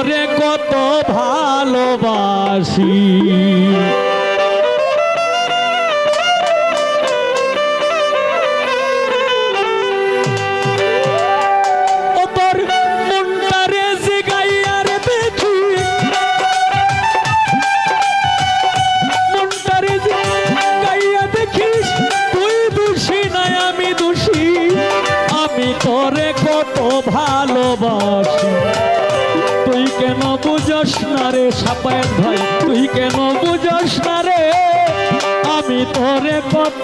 তোরে কত ভালোবাসি। তোরে কত ভালোবাসি, তুই কেন বুঝস না রে সাপায়েত ভাই, তুই কেন বুঝস না রে আমি তোরে কত।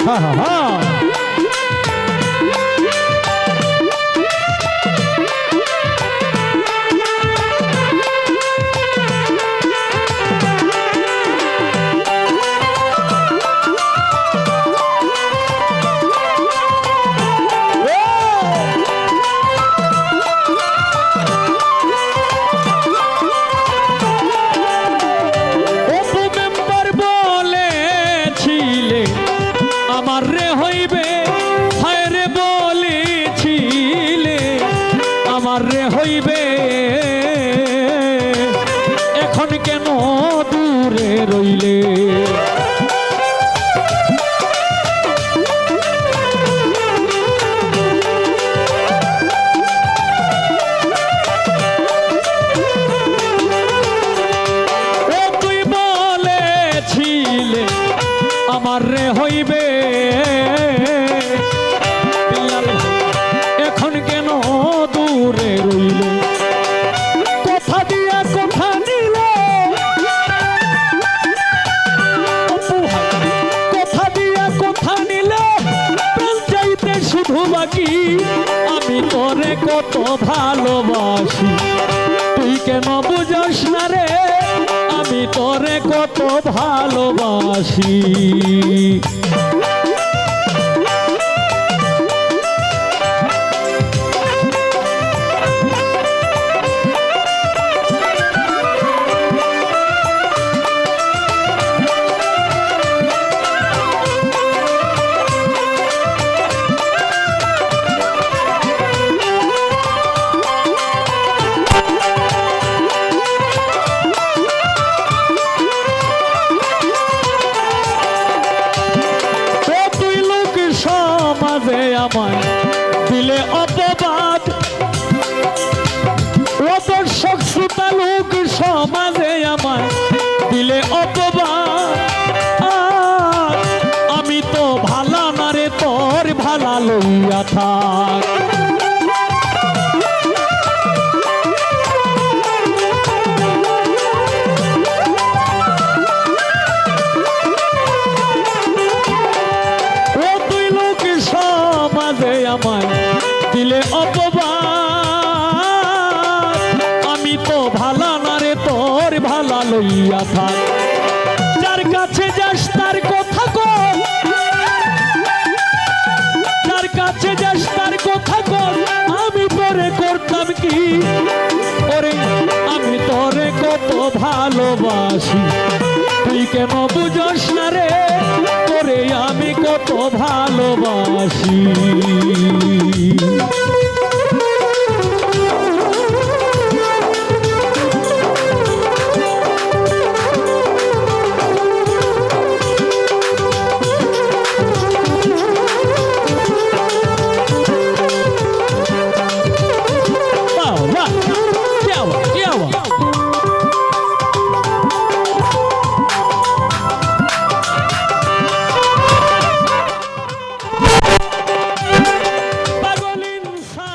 হ্যাঁ হ্যাঁ হ্যাঁ রে হইবে, এখন কেন দূরে রইলে। ও তুই বলেছিলে আমার রে হইবে, এখন কেন দূরে রইলে। কথা দিয়া কথা নিলে, কথা দিয়া কথা নিলে প্রাণ চাইতে শুধু বাকি। আমি তোরে কত ভালোবাসি, তুই কেন বুঝস না রে আমি তোরে কত ভালোবাসি। আমায় দিলে অপবাদ, ও দর্শক শ্রোতা লোক সমাজে আমায় দিলে অপবাদ। আমি তো ভালা না রে তোর ভালা লইয়া থাক। আমায় দিলে অপবাদ, আমি তো ভালা না রে তোর ভালা লইয়া থাক। যার কাছে যাস তার কথা কর, যার কাছে যাস তার কথা কর, আমি তোরে করতাম কি। ওরে আমি তোরে কত ভালোবাসি, তুই কেন বুঝস না রে তোরে আমি কত ভালোবাসি। পাগল ইনসান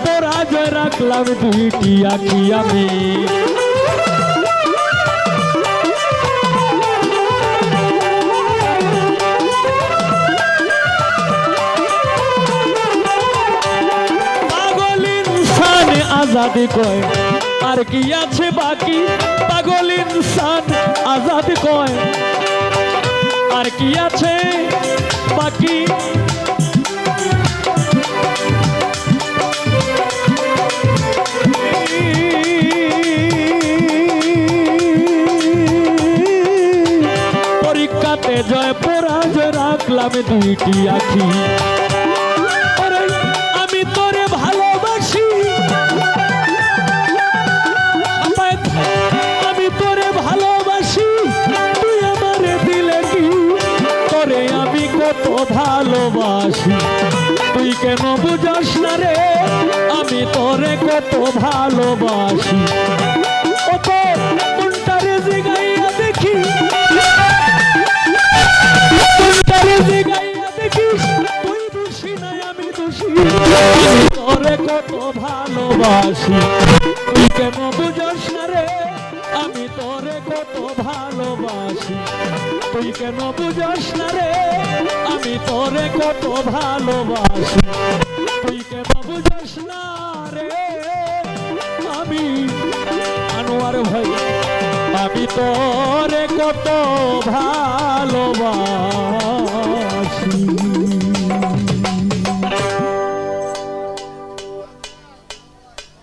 পরাজয় রাখলাম দুইটি আঁখি আমি। পাগল ইনসান আজাদ কয় আর কি আছে বাকি, পাগল ইনসান আজাদ কয় আর কি আছে বাকি। পরীক্ষাতে জয় পরাজয় রাখলাম দুইটি আঁখি। আমি তোরে ভালোবাসি, আমি তোরে ভালোবাসি, তুই আমারে দিলে কি, তোরে আমি কত ভালোবাসি, তুই কেন বুঝাস না রে, আমি তোরে কত ভালোবাসি। ও তো কোনটারে জিগাইয়া দেখি, কোনটারে জিগাইয়া দেখিস, তুই দোষী নাই আমি দোষী, আমি তোরে কত ভালোবাসি, তুই কেন বুঝাস না রে, আমি তোরে কত ভালোবাসি, তুই কেন বুঝাস না রে, আমি তোরে কত ভালোবাসি, তুই কেন বুঝাস না রে, আমি আনোয়ার ভাই আমি তোরে কত ভালোবাসি।